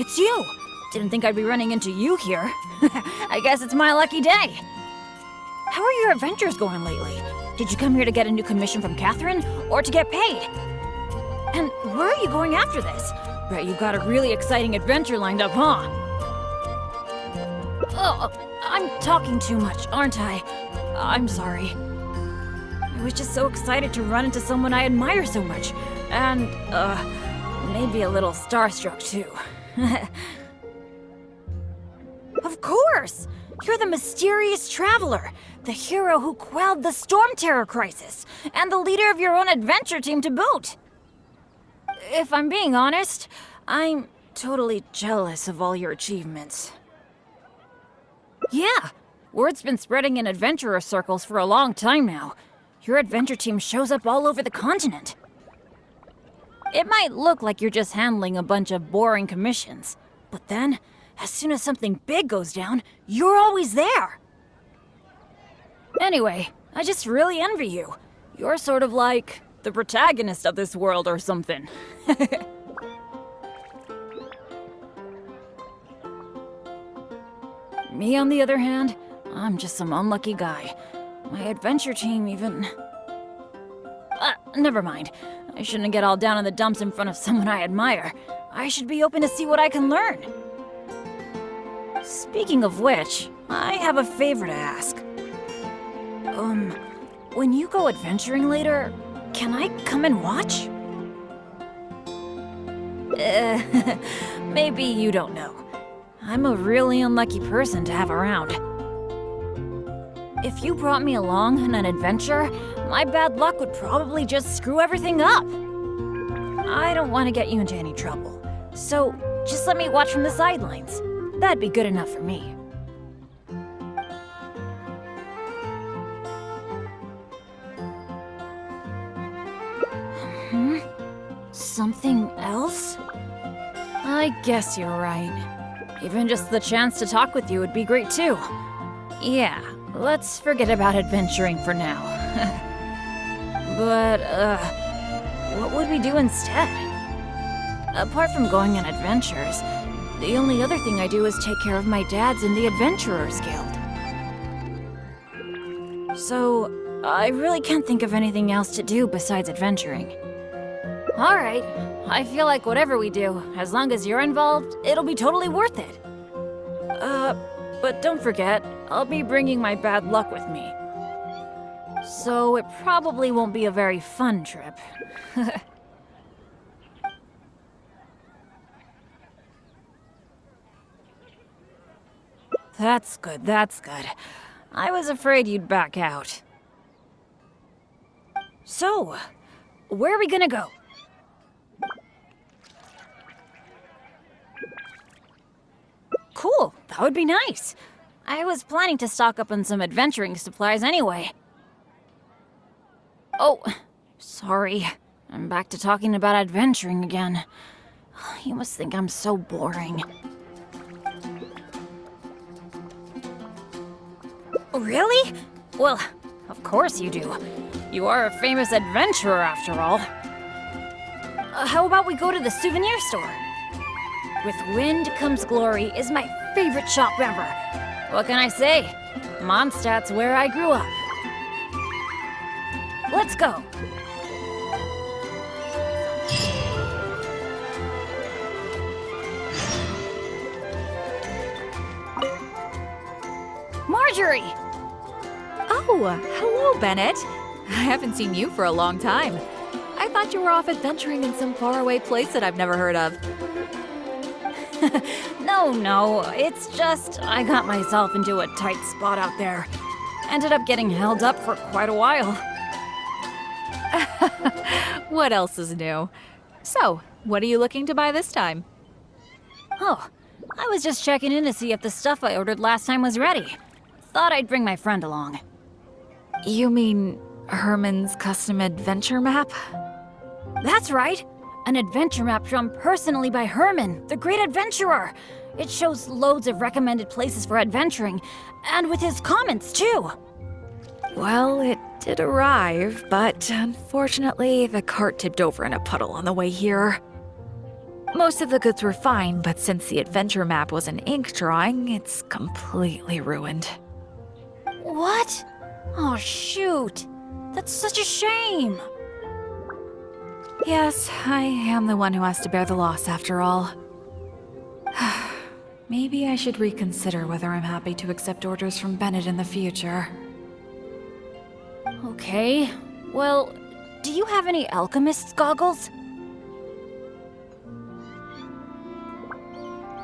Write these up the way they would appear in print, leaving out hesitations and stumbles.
it's you! Didn't think I'd be running into you here. I guess it's my lucky day. How are your adventures going lately? Did you come here to get a new commission from Catherine, or to get paid? And where are you going after this? Bet you've got a really exciting adventure lined up, huh? Oh, I'm talking too much, aren't I? I'm sorry. I was just so excited to run into someone I admire so much. And, maybe a little starstruck, too. Of course! You're the mysterious traveler, the hero who quelled the Storm Terror crisis, and the leader of your own adventure team to boot. If I'm being honest, I'm totally jealous of all your achievements. Yeah, word's been spreading in adventurer circles for a long time now. Your adventure team shows up all over the continent. It might look like you're just handling a bunch of boring commissions, but then, as soon as something big goes down, you're always there. Anyway, I just really envy you. You're sort of like the protagonist of this world or something. Me, on the other hand, I'm just some unlucky guy. My adventure team even... never mind. I shouldn't get all down in the dumps in front of someone I admire. I should be open to see what I can learn. Speaking of which, I have a favor to ask. When you go adventuring later, can I come and watch? Maybe you don't know. I'm a really unlucky person to have around. If you brought me along on an adventure, my bad luck would probably just screw everything up. I don't want to get you into any trouble, so just let me watch from the sidelines. That'd be good enough for me. Something else? I guess you're right. Even just the chance to talk with you would be great too. Yeah, let's forget about adventuring for now. But, what would we do instead? Apart from going on adventures, the only other thing I do is take care of my dad's in the Adventurers Guild. So, I really can't think of anything else to do besides adventuring. Alright, I feel like whatever we do, as long as you're involved, it'll be totally worth it. But don't forget, I'll be bringing my bad luck with me. So it probably won't be a very fun trip. That's good, that's good. I was afraid you'd back out. So, where are we gonna go? Cool, that would be nice. I was planning to stock up on some adventuring supplies anyway. Oh, sorry. I'm back to talking about adventuring again. You must think I'm so boring. Really? Well, of course you do. You are a famous adventurer after all. How about we go to the souvenir store? With Wind Comes Glory is my favorite shop ever. What can I say? Mondstadt's where I grew up. Let's go. Marjorie! Oh, hello, Bennett. I haven't seen you for a long time. I thought you were off adventuring in some faraway place that I've never heard of. No, it's just I got myself into a tight spot out there. Ended up getting held up for quite a while. What else is new? So, what are you looking to buy this time? Oh, I was just checking in to see if the stuff I ordered last time was ready. Thought I'd bring my friend along. You mean Herman's custom adventure map? That's right! An adventure map drawn personally by Herman, the great adventurer. It shows loads of recommended places for adventuring, and with his comments too. Well, it did arrive, but unfortunately the cart tipped over in a puddle on the way here. Most of the goods were fine, but since the adventure map was an ink drawing, it's completely ruined. What? Oh, shoot. That's such a shame. Yes, I am the one who has to bear the loss after all. Maybe I should reconsider whether I'm happy to accept orders from Bennett in the future. Okay. Well, do you have any alchemist's goggles?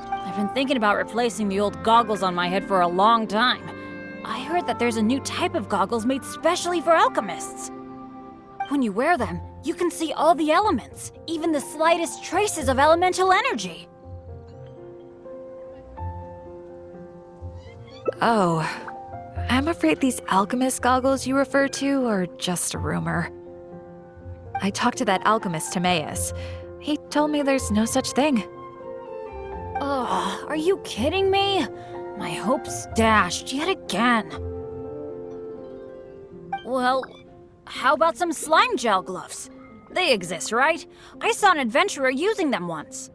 I've been thinking about replacing the old goggles on my head for a long time. I heard that there's a new type of goggles made specially for alchemists. When you wear them, you can see all the elements, even the slightest traces of elemental energy. Oh, I'm afraid these alchemist goggles you refer to are just a rumor. I talked to that alchemist, Timaeus. He told me there's no such thing. Ugh, are you kidding me? My hopes dashed yet again. Well, how about some slime gel gloves? They exist, right? I saw an adventurer using them once.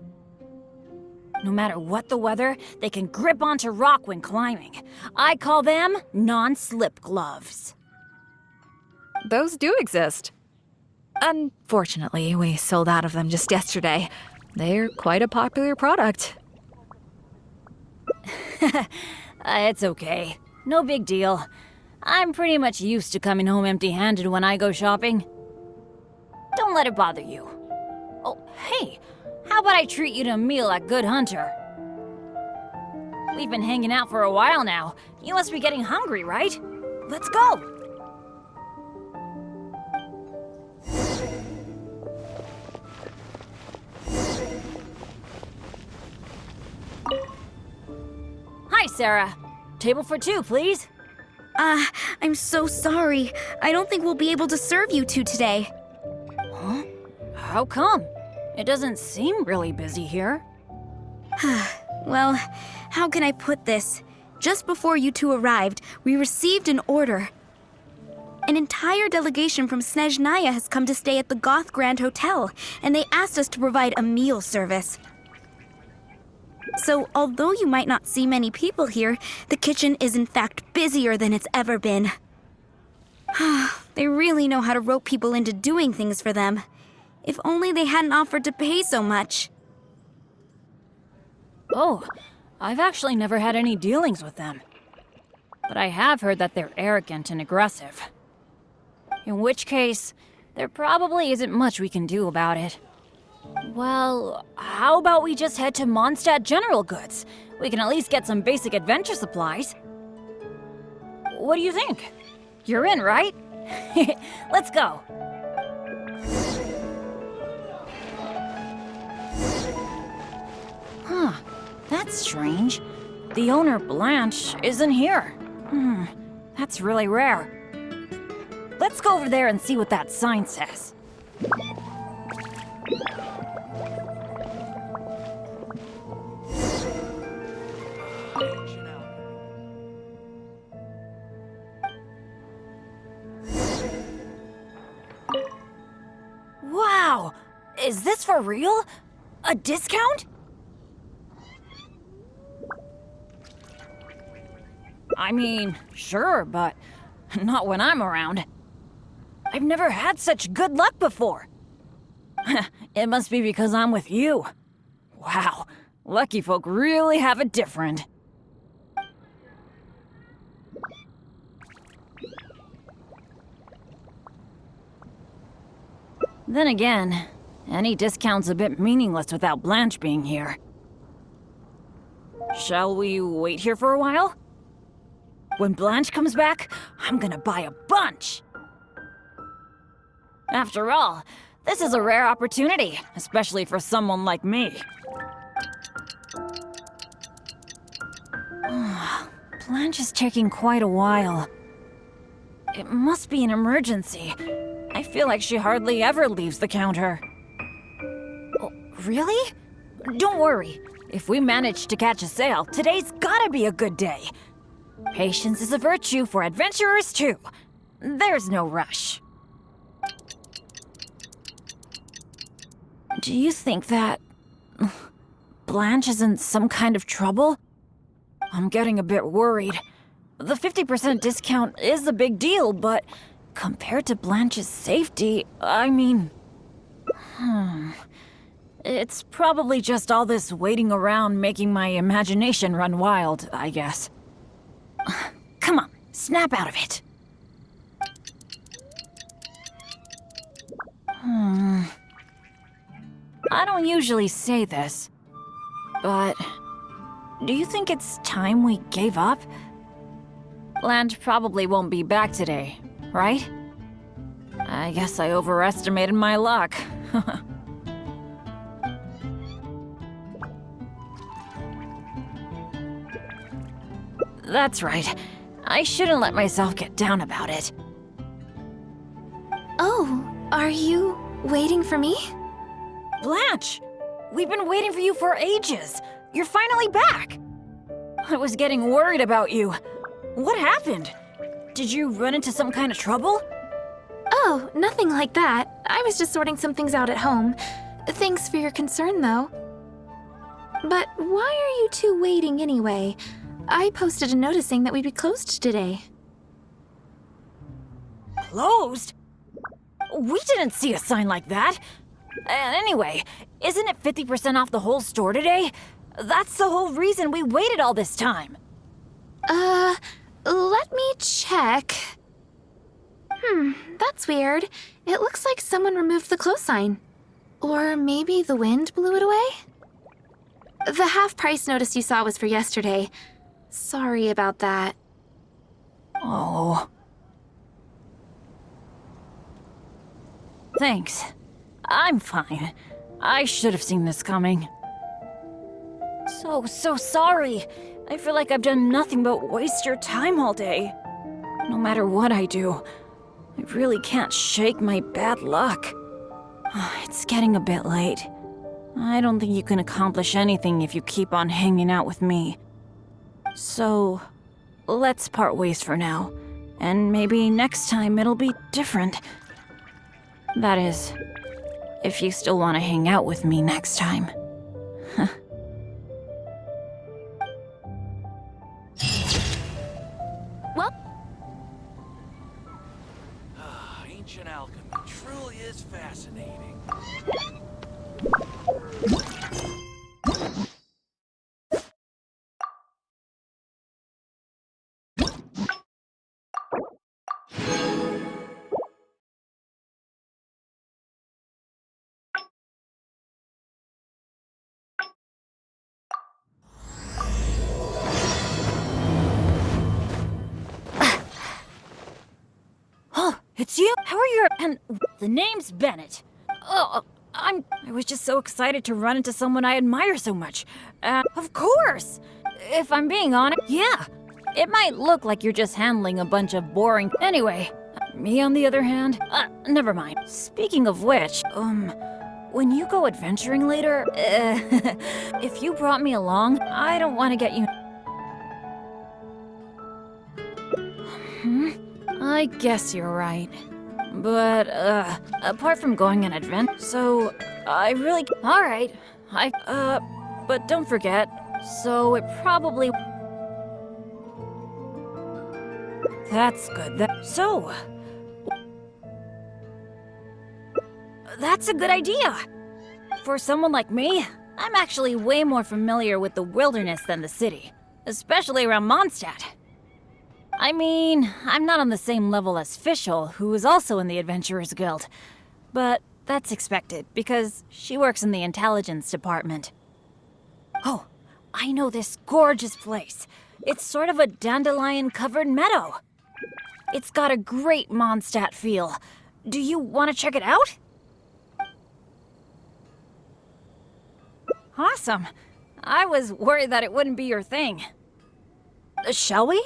No matter what the weather, they can grip onto rock when climbing. I call them non-slip gloves. Those do exist. Unfortunately, we sold out of them just yesterday. They're quite a popular product. It's okay. No big deal. I'm pretty much used to coming home empty-handed when I go shopping. Don't let it bother you. Oh, hey, how about I treat you to a meal at Good Hunter? We've been hanging out for a while now. You must be getting hungry, right? Let's go! Hi, Sarah. Table for two, please. I'm so sorry. I don't think we'll be able to serve you two today. Huh? How come? It doesn't seem really busy here. Well, how can I put this? Just before you two arrived, we received an order. An entire delegation from Snezhnaya has come to stay at the Goth Grand Hotel, and they asked us to provide a meal service. So, although you might not see many people here, the kitchen is in fact busier than it's ever been. They really know how to rope people into doing things for them. If only they hadn't offered to pay so much. Oh, I've actually never had any dealings with them. But I have heard that they're arrogant and aggressive. In which case, there probably isn't much we can do about it. Well, how about we just head to Mondstadt General Goods? We can at least get some basic adventure supplies. What do you think? You're in, right? Let's go. Huh, that's strange. The owner, Blanche, isn't here. That's really rare. Let's go over there and see what that sign says. Wow! Is this for real? A discount? I mean, sure, but not when I'm around. I've never had such good luck before. It must be because I'm with you. Wow, lucky folk really have it different. Then again, any discount's a bit meaningless without Blanche being here. Shall we wait here for a while? When Blanche comes back, I'm gonna buy a bunch! After all, this is a rare opportunity, especially for someone like me. Blanche is taking quite a while. It must be an emergency. I feel like she hardly ever leaves the counter. Oh, really? Don't worry. If we manage to catch a sale, today's gotta be a good day. Patience is a virtue for adventurers too. There's no rush. Do you think that Blanche is in some kind of trouble? I'm getting a bit worried. The 50% discount is a big deal, but compared to Blanche's safety, I mean... It's probably just all this waiting around making my imagination run wild, I guess. Come on, snap out of it. I don't usually say this, but do you think it's time we gave up? Blanche probably won't be back today, right? I guess I overestimated my luck. That's right. I shouldn't let myself get down about it. Oh, are you waiting for me? Blanche! We've been waiting for you for ages. You're finally back. I was getting worried about you. What happened? Did you run into some kind of trouble? Oh, nothing like that. I was just sorting some things out at home. Thanks for your concern, though. But why are you two waiting anyway? I posted a notice saying that we'd be closed today. Closed? We didn't see a sign like that. And anyway, isn't it 50% off the whole store today? That's the whole reason we waited all this time. Let me check. That's weird. It looks like someone removed the close sign. Or maybe the wind blew it away? The half-price notice you saw was for yesterday. Sorry about that. Oh. Thanks. I'm fine. I should have seen this coming. So sorry. I feel like I've done nothing but waste your time all day. No matter what I do, I really can't shake my bad luck. It's getting a bit late. I don't think you can accomplish anything if you keep on hanging out with me. So, let's part ways for now. And maybe next time it'll be different. That is, if you still want to hang out with me next time. Well, Ancient alchemy truly is fascinating. It's you? How are you? And the name's Bennett. Oh, I was just so excited to run into someone I admire so much. Of course! If I'm being honest, yeah. It might look like you're just handling a bunch of boring... Anyway, me on the other hand, never mind. Speaking of which, when you go adventuring later, if you brought me along, I don't want to get you... I guess you're right. But, apart from going on adventure, so I really... Alright, but don't forget, so it probably... That's good. That's a good idea. For someone like me, I'm actually way more familiar with the wilderness than the city, especially around Mondstadt. I mean, I'm not on the same level as Fischl, who is also in the Adventurers Guild. But that's expected, because she works in the intelligence department. Oh, I know this gorgeous place. It's sort of a dandelion-covered meadow. It's got a great Mondstadt feel. Do you want to check it out? Awesome. I was worried that it wouldn't be your thing. Shall we?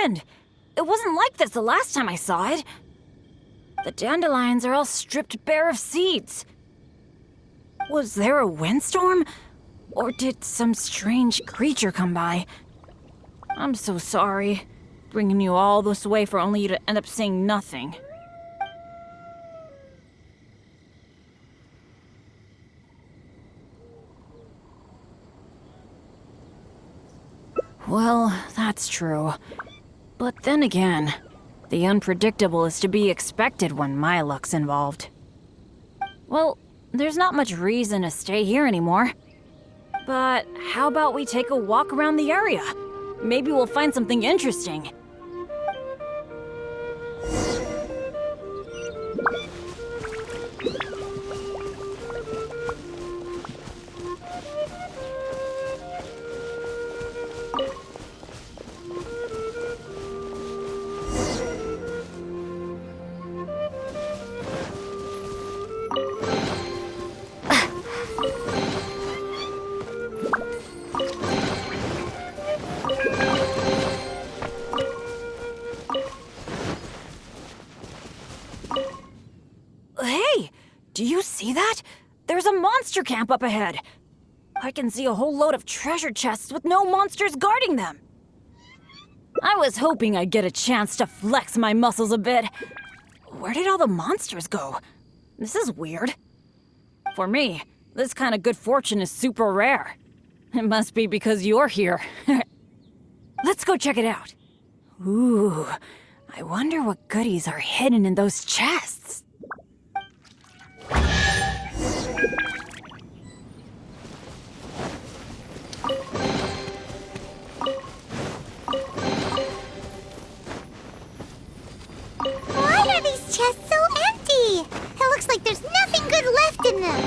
happened? It wasn't like this the last time I saw it. The dandelions are all stripped bare of seeds. Was there a windstorm? Or did some strange creature come by? I'm so sorry, bringing you all this way for only you to end up saying nothing. Well, that's true. But then again, the unpredictable is to be expected when my luck's involved. Well, there's not much reason to stay here anymore. But how about we take a walk around the area? Maybe we'll find something interesting. Hey! Do you see that? There's a monster camp up ahead! I can see a whole load of treasure chests with no monsters guarding them! I was hoping I'd get a chance to flex my muscles a bit. Where did all the monsters go? This is weird. For me, this kind of good fortune is super rare. It must be because you're here. Let's go check it out. Ooh, I wonder what goodies are hidden in those chests. Why are these chests so empty? It looks like there's nothing good left in them.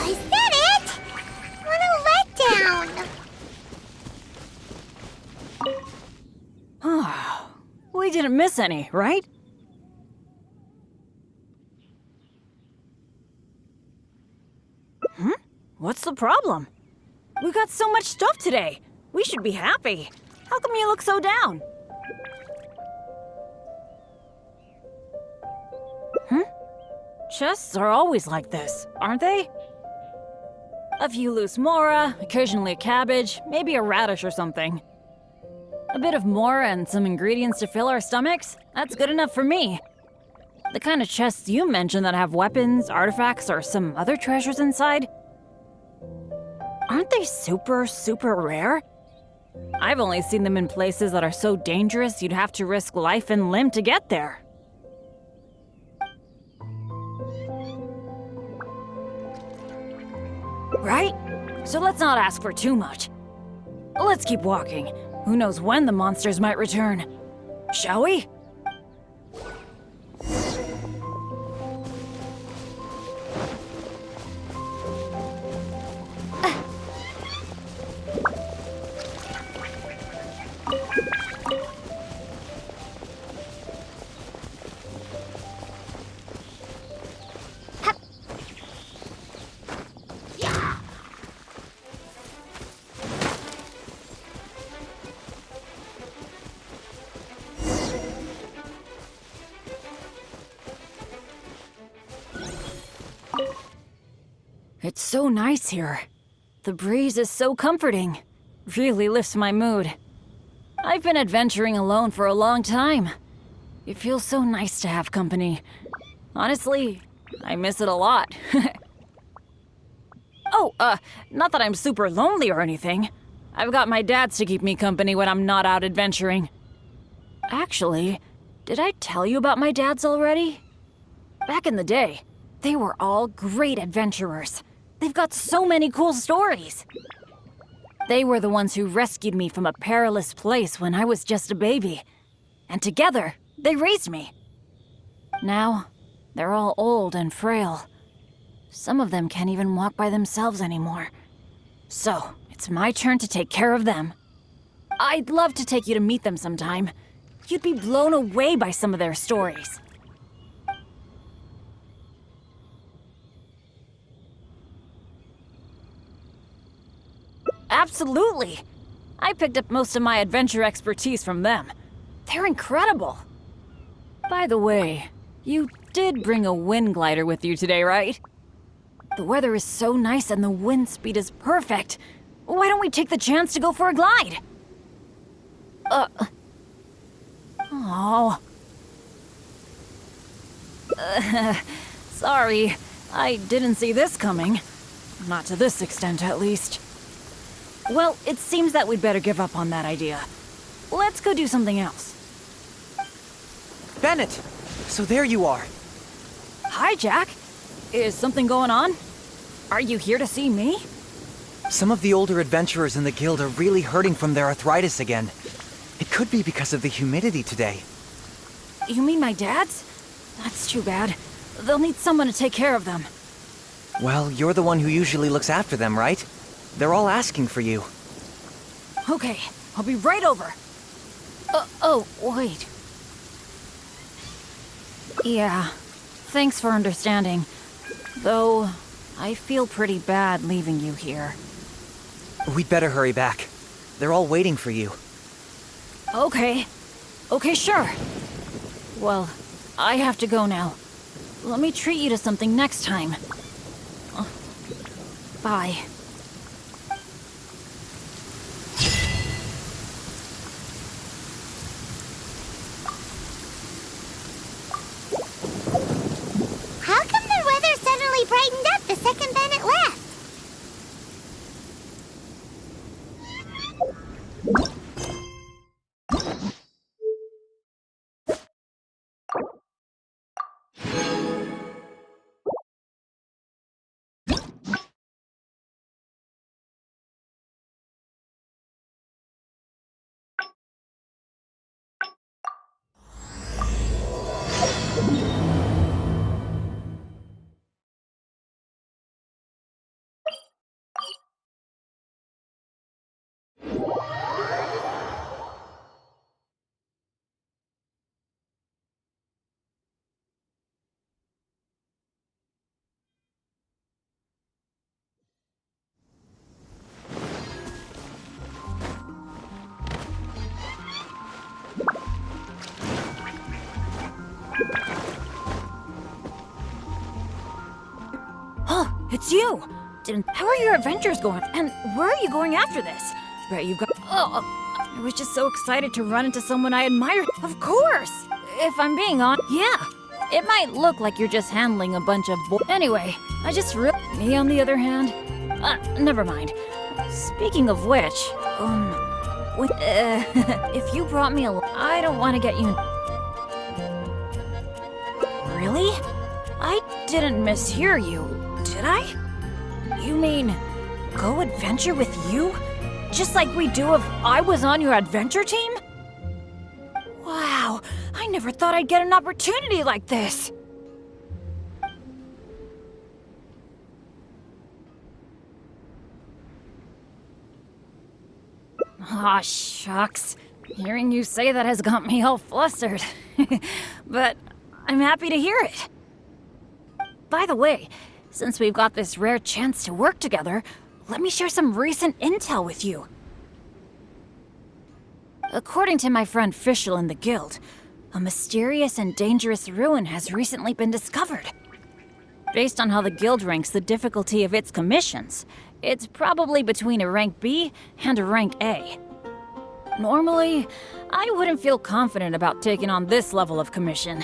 Is that it? What a letdown. We didn't miss any, right? What's the problem? We got so much stuff today. We should be happy. How come you look so down? Chests are always like this, aren't they? A few loose mora, occasionally a cabbage, maybe a radish or something. A bit of mora and some ingredients to fill our stomachs, that's good enough for me. The kind of chests you mentioned that have weapons, artifacts, or some other treasures inside, aren't they super, super rare? I've only seen them in places that are so dangerous you'd have to risk life and limb to get there. Right? So let's not ask for too much. Let's keep walking. Who knows when the monsters might return? Shall we? It's so nice here. The breeze is so comforting. Really lifts my mood. I've been adventuring alone for a long time. It feels so nice to have company. Honestly, I miss it a lot. Oh, not that I'm super lonely or anything. I've got my dads to keep me company when I'm not out adventuring. Actually, did I tell you about my dads already? Back in the day, they were all great adventurers. They've got so many cool stories. They were the ones who rescued me from a perilous place when I was just a baby. And together, they raised me. Now, they're all old and frail. Some of them can't even walk by themselves anymore. So, it's my turn to take care of them. I'd love to take you to meet them sometime. You'd be blown away by some of their stories. Absolutely! I picked up most of my adventure expertise from them. They're incredible. By the way, you did bring a wind glider with you today, right? The weather is so nice and the wind speed is perfect. Why don't we take the chance to go for a glide? Oh. Sorry, I didn't see this coming. Not to this extent, at least. Well, it seems that we'd better give up on that idea. Let's go do something else. Bennett! So there you are. Hi, Jack. Is something going on? Are you here to see me? Some of the older adventurers in the guild are really hurting from their arthritis again. It could be because of the humidity today. You mean my dad's? That's too bad. They'll need someone to take care of them. Well, you're the one who usually looks after them, right? They're all asking for you. Okay, I'll be right over. Oh, wait. Yeah, thanks for understanding. Though, I feel pretty bad leaving you here. We'd better hurry back. They're all waiting for you. Okay. Okay, sure. Well, I have to go now. Let me treat you to something next time. Bye. How come the weather suddenly brightened up the second Bennett left? Oh, it's you! How are your adventures going? And where are you going after this? Bet you've got... I was just so excited to run into someone I admire. Of course! If I'm being honest, yeah. It might look like you're just handling a bunch of Anyway, I just Me, on the other hand... never mind. Speaking of which, if you brought me I don't want to get you... Really? I didn't mishear you, did I? You mean, go adventure with you? Just like we do if I was on your adventure team? Wow, I never thought I'd get an opportunity like this. Aw, shucks. Hearing you say that has got me all flustered. But I'm happy to hear it. By the way, since we've got this rare chance to work together, let me share some recent intel with you. According to my friend Fischl in the guild, a mysterious and dangerous ruin has recently been discovered. Based on how the guild ranks the difficulty of its commissions, it's probably between a rank B and a rank A. Normally, I wouldn't feel confident about taking on this level of commission.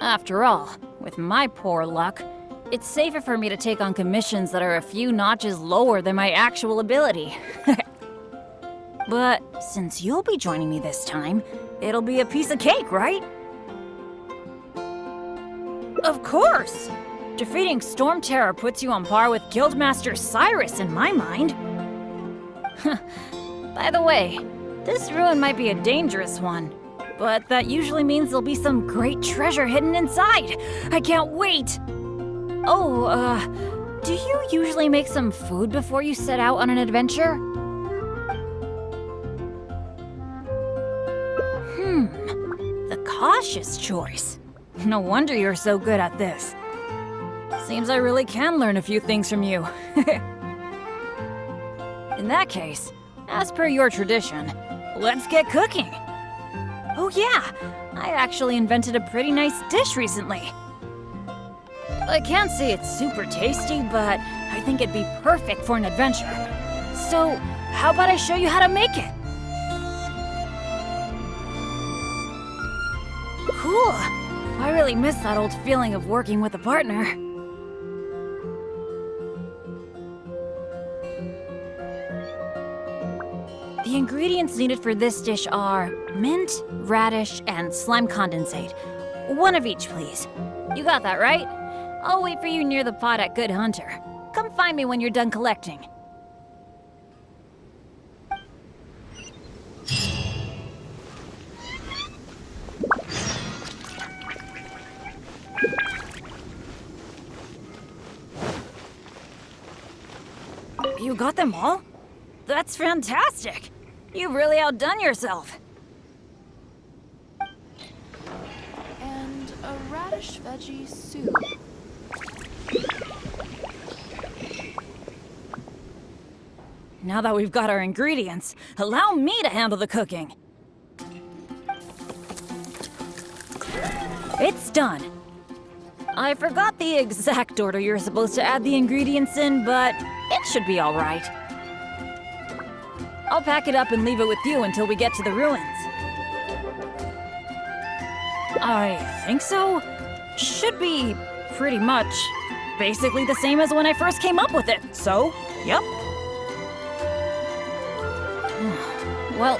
After all, with my poor luck, it's safer for me to take on commissions that are a few notches lower than my actual ability. But since you'll be joining me this time, it'll be a piece of cake, right? Of course! Defeating Storm Terror puts you on par with Guildmaster Cyrus in my mind. By the way, this ruin might be a dangerous one, but that usually means there'll be some great treasure hidden inside. I can't wait! Oh, do you usually make some food before you set out on an adventure? The cautious choice. No wonder you're so good at this. Seems I really can learn a few things from you. In that case, as per your tradition, let's get cooking. Oh yeah, I actually invented a pretty nice dish recently. I can't say it's super tasty, but I think it'd be perfect for an adventure. So, how about I show you how to make it? Cool. I really miss that old feeling of working with a partner. The ingredients needed for this dish are mint, radish, and slime condensate. One of each, please. You got that, right? I'll wait for you near the pot at Good Hunter. Come find me when you're done collecting. You got them all? That's fantastic! You've really outdone yourself. And a radish veggie soup. Now that we've got our ingredients, allow me to handle the cooking. It's done. I forgot the exact order you're supposed to add the ingredients in, but it should be all right. I'll pack it up and leave it with you until we get to the ruins. I think so. Should be pretty much basically the same as when I first came up with it, so, yep. Well,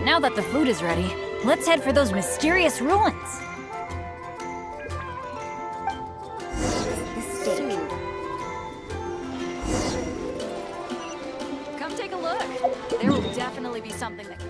now that the food is ready, let's head for those mysterious ruins. Come take a look. There will definitely be something that...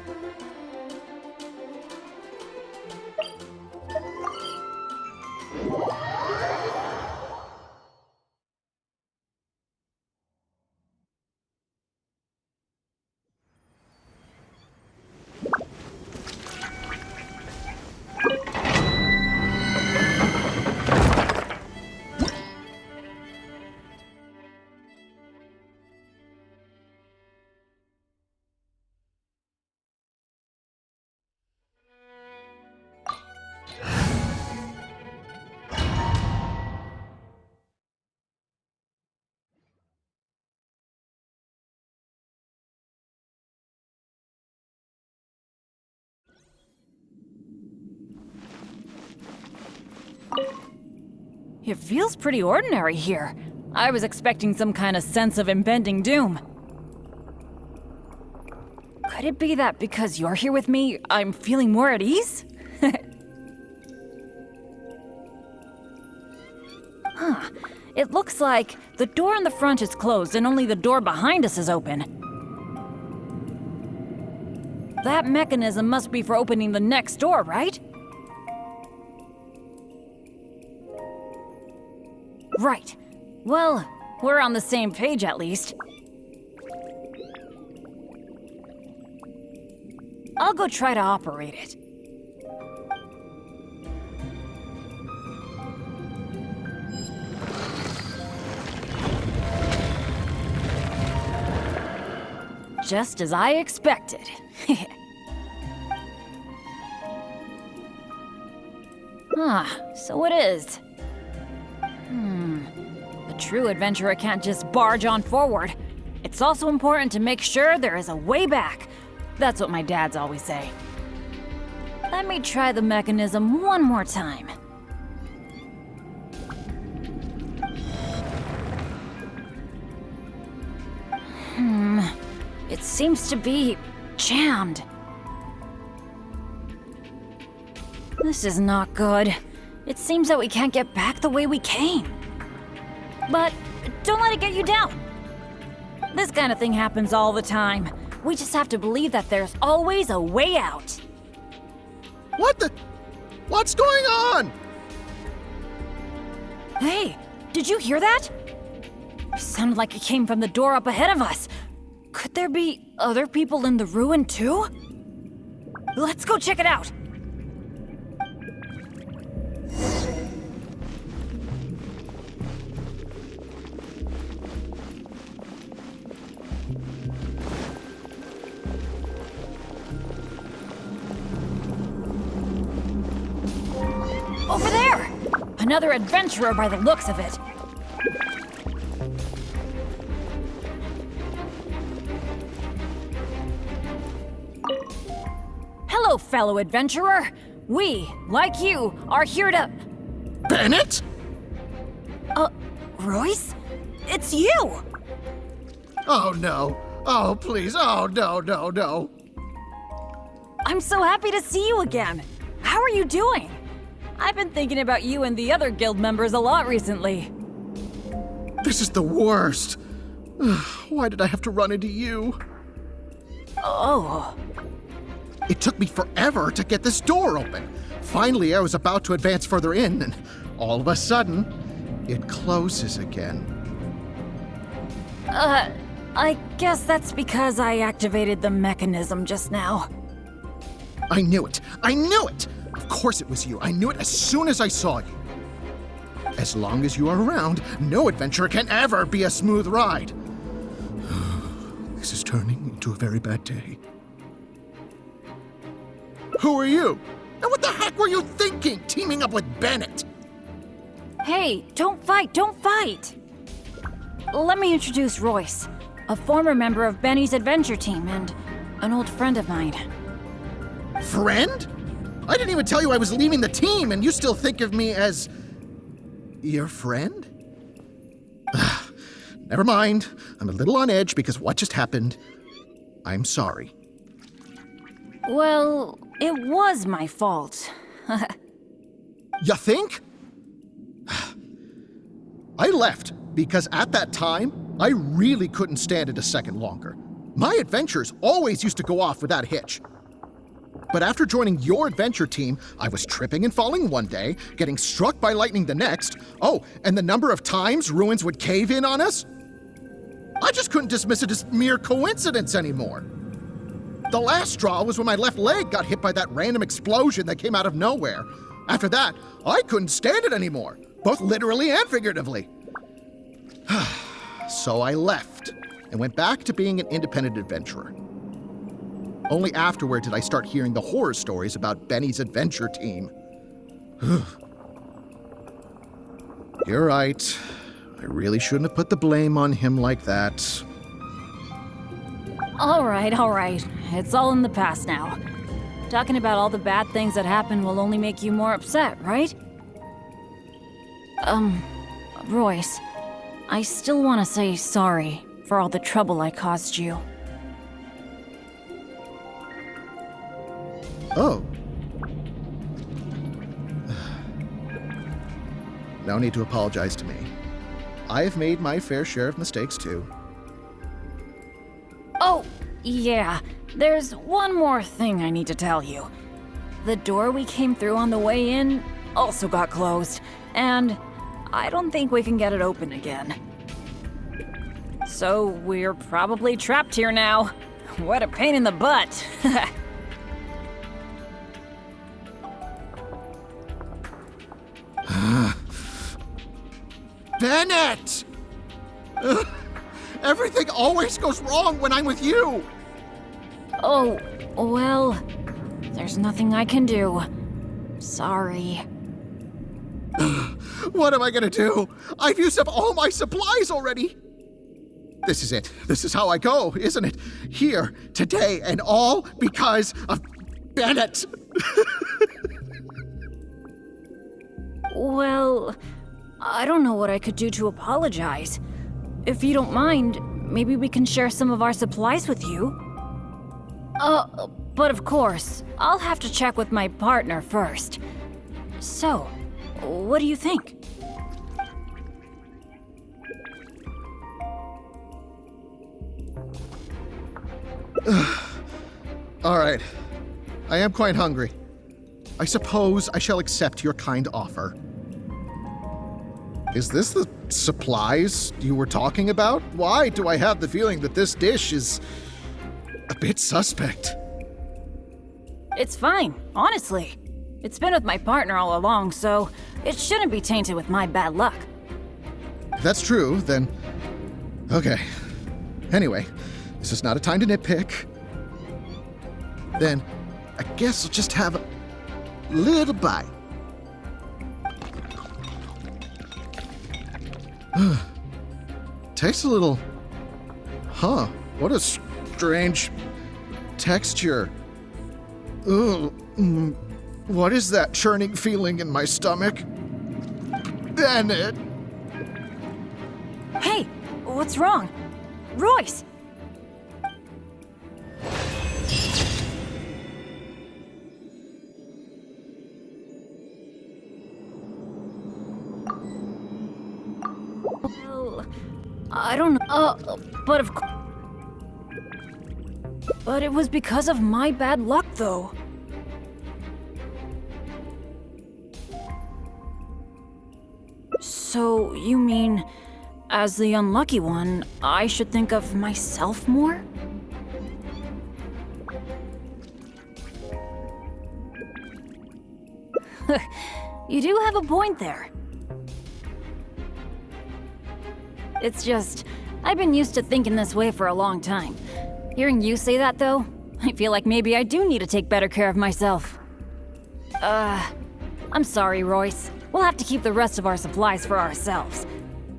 It feels pretty ordinary here. I was expecting some kind of sense of impending doom. Could it be that because you're here with me, I'm feeling more at ease? Huh. It looks like the door in the front is closed and only the door behind us is open. That mechanism must be for opening the next door, right? Right. Well, we're on the same page at least. I'll go try to operate it. Just as I expected. So it is. A true adventurer can't just barge on forward. It's also important to make sure there is a way back. That's what my dads always say. Let me try the mechanism one more time. It seems to be jammed. This is not good. It seems that we can't get back the way we came. But don't let it get you down. This kind of thing happens all the time. We just have to believe that there's always a way out. What's going on? Hey, did you hear that? It sounded like it came from the door up ahead of us. Could there be other people in the ruin too? Let's go check it out. another adventurer by the looks of it. Hello, fellow adventurer. We, like you, are here to... Bennett? Royce? It's you! Oh no. Oh please. Oh no, no, no. I'm so happy to see you again. How are you doing? I've been thinking about you and the other guild members a lot recently. This is the worst. Why did I have to run into you? Oh. It took me forever to get this door open. Finally, I was about to advance further in, and all of a sudden, it closes again. I guess that's because I activated the mechanism just now. I knew it. I knew it! Of course it was you. I knew it as soon as I saw you. As long as you are around, no adventure can ever be a smooth ride. This is turning into a very bad day. Who are you? And what the heck were you thinking, teaming up with Bennett? Hey, don't fight, don't fight! Let me introduce Royce, a former member of Benny's adventure team and an old friend of mine. Friend? I didn't even tell you I was leaving the team, and you still think of me as... your friend? Never mind. I'm a little on edge because what just happened. I'm sorry. Well, it was my fault. You think? I left because at that time, I really couldn't stand it a second longer. My adventures always used to go off without a hitch. But after joining your adventure team, I was tripping and falling one day, getting struck by lightning the next. Oh, and the number of times ruins would cave in on us? I just couldn't dismiss it as mere coincidence anymore. The last straw was when my left leg got hit by that random explosion that came out of nowhere. After that, I couldn't stand it anymore, both literally and figuratively. So I left and went back to being an independent adventurer. Only afterward did I start hearing the horror stories about Benny's adventure team. You're right. I really shouldn't have put the blame on him like that. All right. It's all in the past now. Talking about all the bad things that happened will only make you more upset, right? Royce, I still want to say sorry for all the trouble I caused you. Oh. No need to apologize to me. I've made my fair share of mistakes too. Oh, yeah. There's one more thing I need to tell you. The door we came through on the way in also got closed, and I don't think we can get it open again. So we're probably trapped here now. What a pain in the butt. Bennett! Everything always goes wrong when I'm with you! Oh, well, there's nothing I can do. Sorry. What am I gonna do? I've used up all my supplies already! This is it. This is how I go, isn't it? Here, today, and all because of Bennett! Well, I don't know what I could do to apologize. If you don't mind, maybe we can share some of our supplies with you. But of course, I'll have to check with my partner first. So, what do you think? All right. I am quite hungry. I suppose I shall accept your kind offer. Is this the supplies you were talking about? Why do I have the feeling that this dish is a bit suspect? It's fine, honestly. It's been with my partner all along, so it shouldn't be tainted with my bad luck. If that's true, then... okay. Anyway, this is not a time to nitpick. Then, I guess I'll just have a little bite. Tastes a little... Huh, what a strange texture. Ugh. What is that churning feeling in my stomach? Bennett! Hey, what's wrong? Royce! Well, I don't know. But of course. But it was because of my bad luck, though. So, you mean, as the unlucky one, I should think of myself more? You do have a point there. It's just, I've been used to thinking this way for a long time. Hearing you say that, though, I feel like maybe I do need to take better care of myself. I'm sorry, Royce. We'll have to keep the rest of our supplies for ourselves.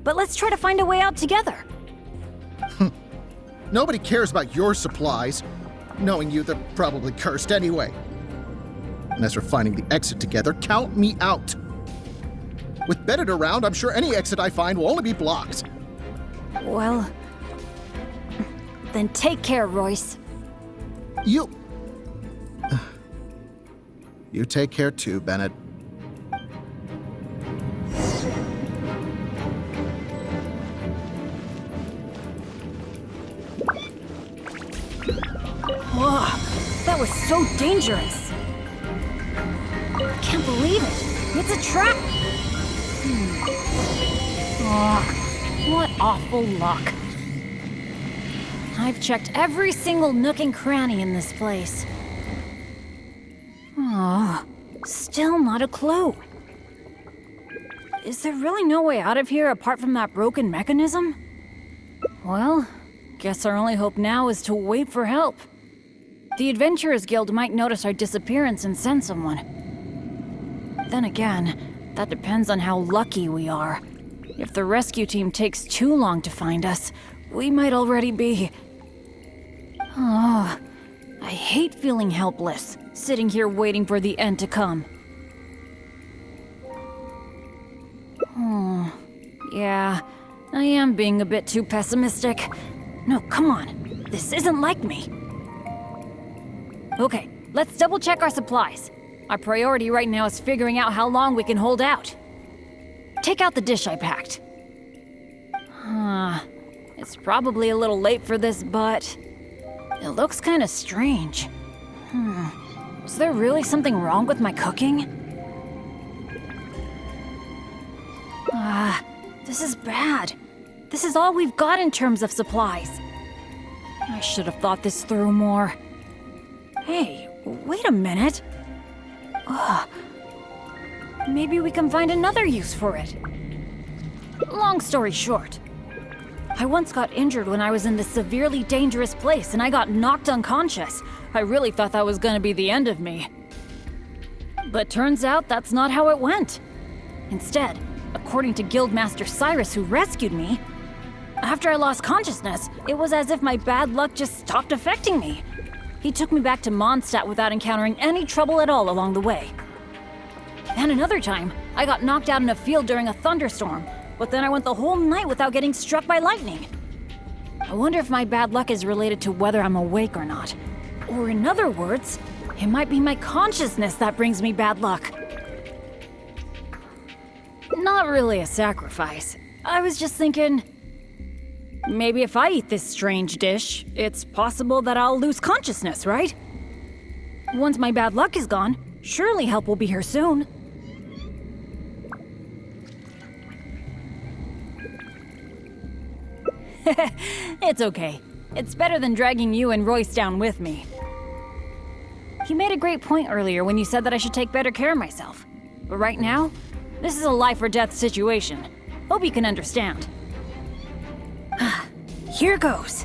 But let's try to find a way out together. Nobody cares about your supplies. Knowing you, they're probably cursed anyway. And as for finding the exit together, count me out. With Bennett around, I'm sure any exit I find will only be blocked. Well, then take care, Royce. You take care too, Bennett. Whoa, that was so dangerous. I can't believe it. It's a trap. Oh, what awful luck. I've checked every single nook and cranny in this place. Oh, still not a clue. Is there really no way out of here apart from that broken mechanism? Well, guess our only hope now is to wait for help. The Adventurers Guild might notice our disappearance and send someone. Then again, that depends on how lucky we are. If the rescue team takes too long to find us, we might already be... Oh, I hate feeling helpless, sitting here waiting for the end to come. Oh, yeah, I am being a bit too pessimistic. No, come on, this isn't like me. Okay, let's double check our supplies. Our priority right now is figuring out how long we can hold out. Take out the dish I packed. It's probably a little late for this, but it looks kind of strange. Is there really something wrong with my cooking? This is bad. This is all we've got in terms of supplies. I should have thought this through more. Hey, wait a minute. Maybe we can find another use for it. Long story short, I once got injured when I was in this severely dangerous place and I got knocked unconscious. I really thought that was gonna be the end of me. But turns out that's not how it went. Instead, according to Guildmaster Cyrus, who rescued me, after I lost consciousness, it was as if my bad luck just stopped affecting me. He took me back to Mondstadt without encountering any trouble at all along the way. And another time, I got knocked out in a field during a thunderstorm, but then I went the whole night without getting struck by lightning. I wonder if my bad luck is related to whether I'm awake or not. Or in other words, it might be my consciousness that brings me bad luck. Not really a sacrifice. I was just thinking, maybe if I eat this strange dish, it's possible that I'll lose consciousness, right? Once my bad luck is gone, surely help will be here soon. It's okay. It's better than dragging you and Royce down with me. You made a great point earlier when you said that I should take better care of myself. But right now, this is a life or death situation. Hope you can understand. Here goes.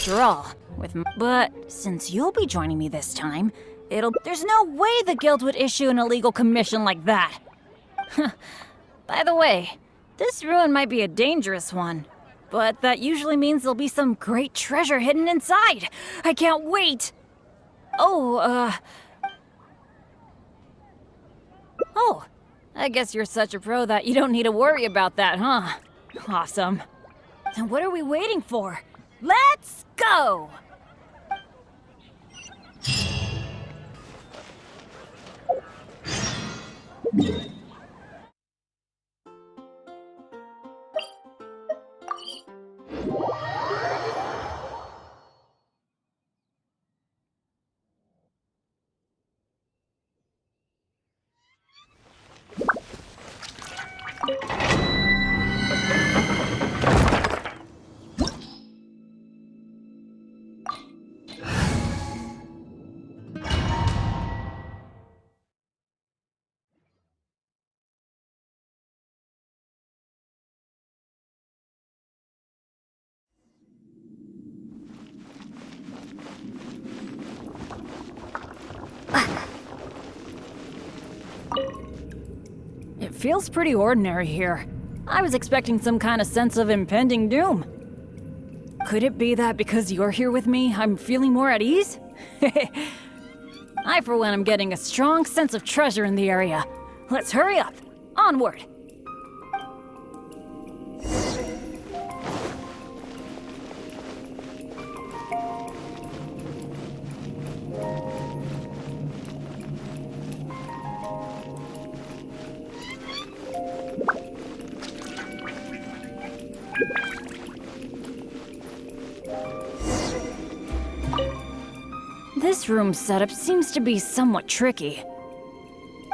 after all. But since you'll be joining me this time, there's no way the guild would issue an illegal commission like that. By the way, this ruin might be a dangerous one, but that usually means there'll be some great treasure hidden inside. I can't wait! Oh, I guess you're such a pro that you don't need to worry about that, huh? Awesome. Then what are we waiting for? Let's go! It feels pretty ordinary here. I was expecting some kind of sense of impending doom. Could it be that because you're here with me, I'm feeling more at ease? I, for one, am getting a strong sense of treasure in the area. Let's hurry up. Onward. This room's setup seems to be somewhat tricky.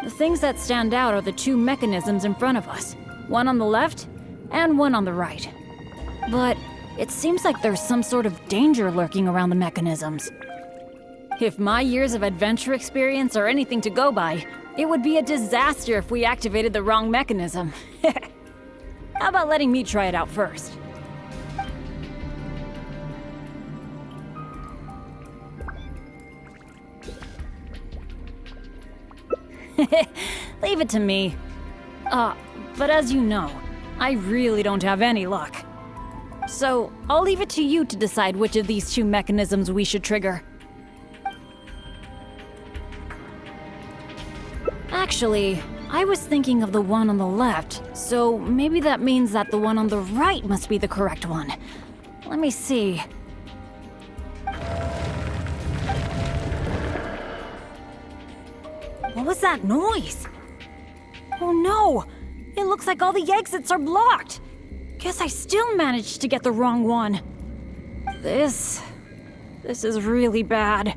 The things that stand out are the two mechanisms in front of us, one on the left and one on the right. But it seems like there's some sort of danger lurking around the mechanisms. If my years of adventure experience are anything to go by, it would be a disaster if we activated the wrong mechanism. How about letting me try it out first? Leave it to me. But as you know, I really don't have any luck. So, I'll leave it to you to decide which of these two mechanisms we should trigger. Actually, I was thinking of the one on the left, so maybe that means that the one on the right must be the correct one. Let me see. What was that noise? Oh no! It looks like all the exits are blocked! Guess I still managed to get the wrong one. This is really bad.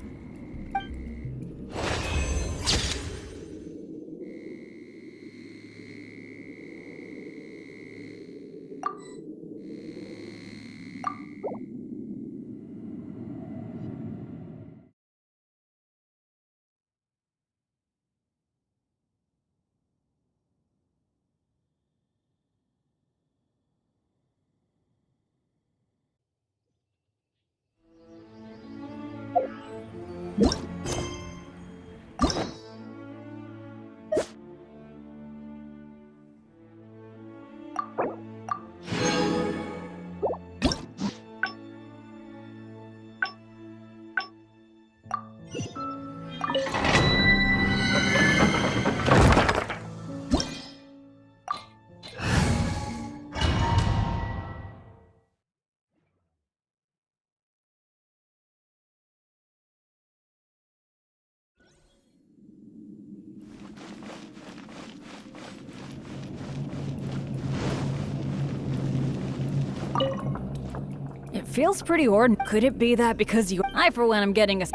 It feels pretty ordinary. Could it be that because I, for one, am getting a...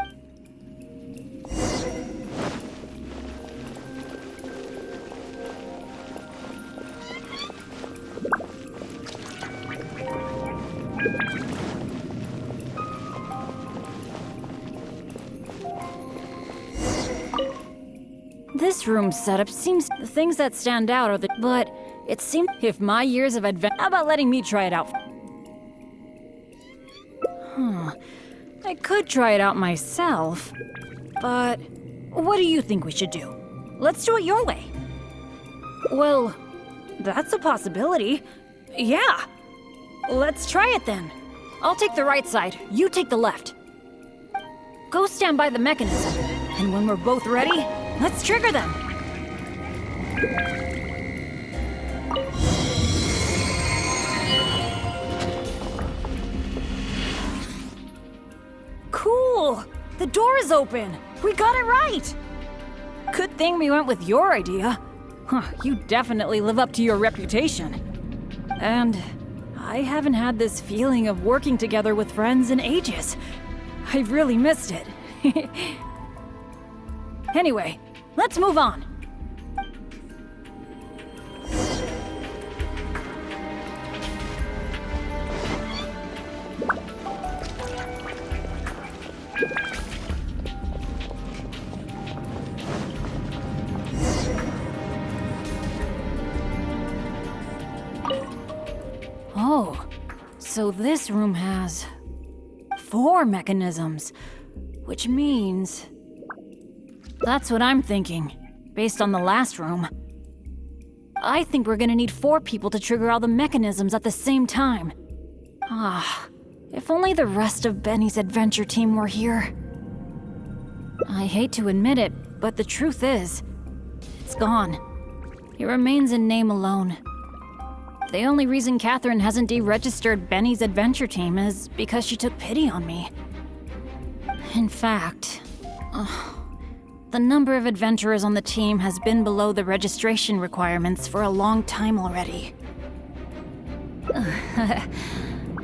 This room's setup seems... The things that stand out are the... But it seems... If my years of adventure... How about letting me try it out? I could try it out myself, but what do you think we should do? Let's do it your way. Well, that's a possibility. Yeah. Let's try it then. I'll take the right side, you take the left. Go stand by the mechanism, and when we're both ready, let's trigger them. Cool! The door is open! We got it right! Good thing we went with your idea. You definitely live up to your reputation. And I haven't had this feeling of working together with friends in ages. I've really missed it. Anyway, let's move on. Oh, so this room has 4 mechanisms, which means... That's what I'm thinking, based on the last room. I think we're gonna need 4 people to trigger all the mechanisms at the same time. If only the rest of Benny's adventure team were here. I hate to admit it, but the truth is, it's gone. It remains in name alone. The only reason Catherine hasn't deregistered Benny's adventure team is because she took pity on me. In fact, the number of adventurers on the team has been below the registration requirements for a long time already.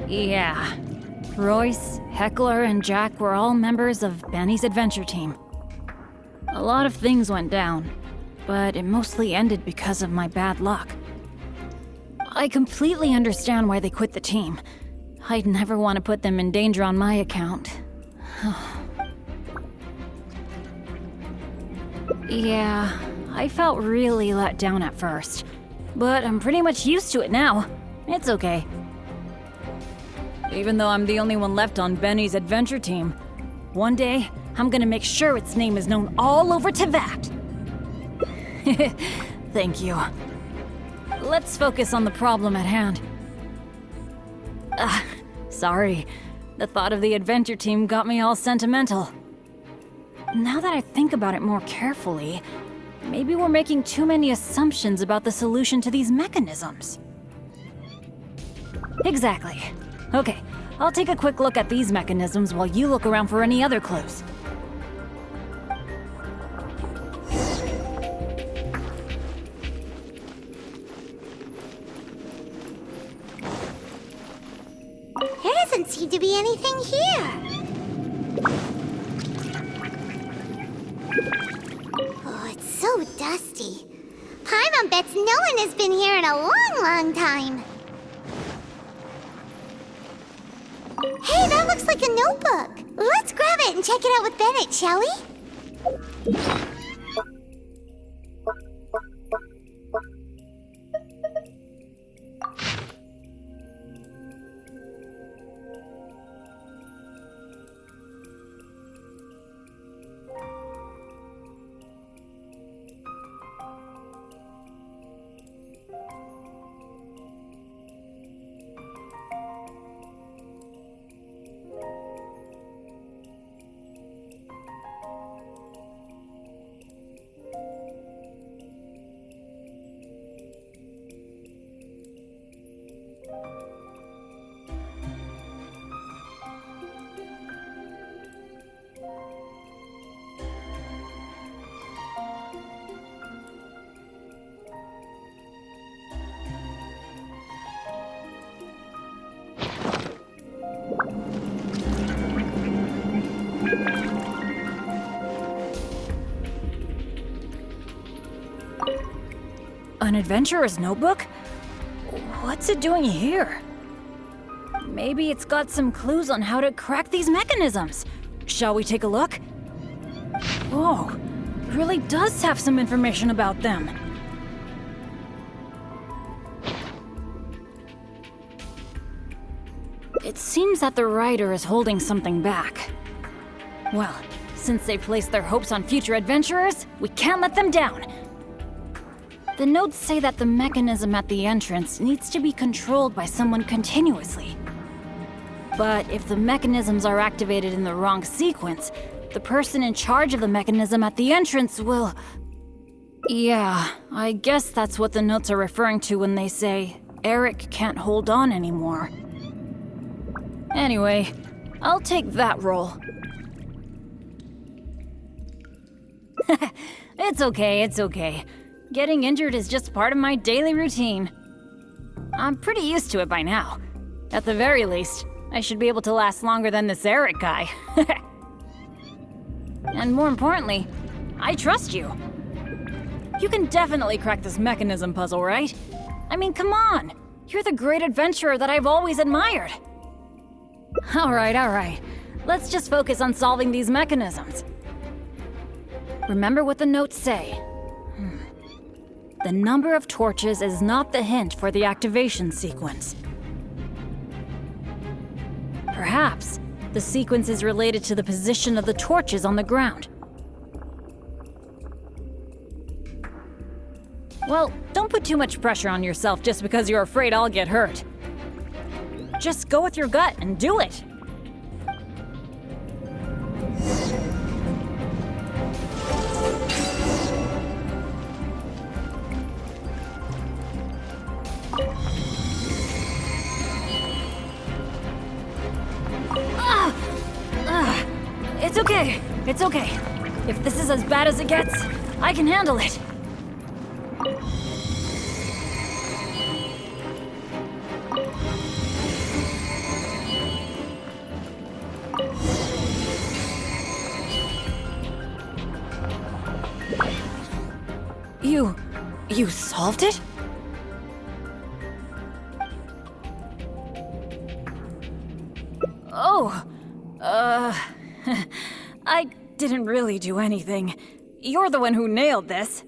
Yeah. Royce, Heckler, and Jack were all members of Benny's adventure team. A lot of things went down, but it mostly ended because of my bad luck. I completely understand why they quit the team. I'd never want to put them in danger on my account. Yeah, I felt really let down at first, but I'm pretty much used to it now. It's okay. Even though I'm the only one left on Benny's adventure team, one day I'm gonna make sure its name is known all over Teyvat. Thank you. Let's focus on the problem at hand. Sorry. The thought of the adventure team got me all sentimental. Now that I think about it more carefully, maybe we're making too many assumptions about the solution to these mechanisms. Exactly. Okay, I'll take a quick look at these mechanisms while you look around for any other clues. There doesn't seem to be anything here. Oh, it's so dusty. Paimon bets no one has been here in a long, long time. Hey, that looks like a notebook. Let's grab it and check it out with Bennett, shall we? An adventurer's notebook? What's it doing here? Maybe it's got some clues on how to crack these mechanisms. Shall we take a look? Whoa, it really does have some information about them. It seems that the writer is holding something back. Well, since they placed their hopes on future adventurers, we can't let them down. The notes say that the mechanism at the entrance needs to be controlled by someone continuously. But if the mechanisms are activated in the wrong sequence, the person in charge of the mechanism at the entrance will... Yeah, I guess that's what the notes are referring to when they say Eric can't hold on anymore. Anyway, I'll take that role. It's okay. Getting injured is just part of my daily routine. I'm pretty used to it by now. At the very least, I should be able to last longer than this Eric guy. And more importantly, I trust you. You can definitely crack this mechanism puzzle, right? I mean, come on! You're the great adventurer that I've always admired! Alright. Let's just focus on solving these mechanisms. Remember what the notes say. The number of torches is not the hint for the activation sequence. Perhaps the sequence is related to the position of the torches on the ground. Well, don't put too much pressure on yourself just because you're afraid I'll get hurt. Just go with your gut and do it. It's okay. If this is as bad as it gets, I can handle it. You solved it? Oh, I didn't really do anything. You're the one who nailed this.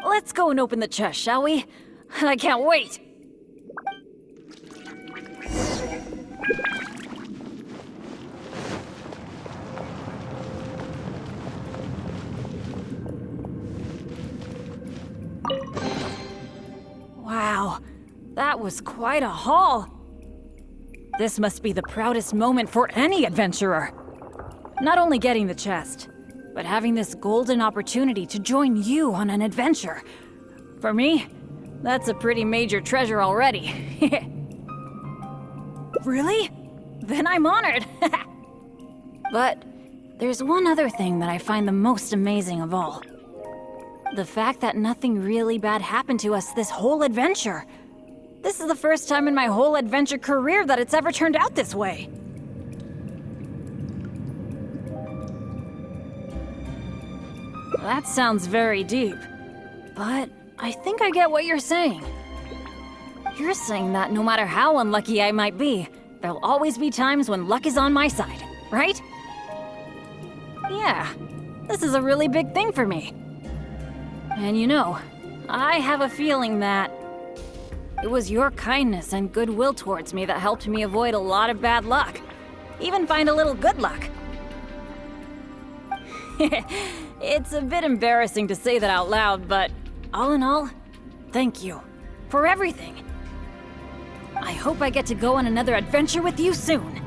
Let's go and open the chest, shall we? I can't wait! Wow, that was quite a haul. This must be the proudest moment for any adventurer. Not only getting the chest, but having this golden opportunity to join you on an adventure. For me, that's a pretty major treasure already. Really? Then I'm honored. But there's one other thing that I find the most amazing of all. The fact that nothing really bad happened to us this whole adventure. This is the first time in my whole adventure career that it's ever turned out this way. That sounds very deep, but I think I get what you're saying. You're saying that no matter how unlucky I might be, there'll always be times when luck is on my side, right? Yeah, this is a really big thing for me. And you know, I have a feeling that it was your kindness and goodwill towards me that helped me avoid a lot of bad luck. Even find a little good luck. It's a bit embarrassing to say that out loud, but all in all, thank you for everything. I hope I get to go on another adventure with you soon.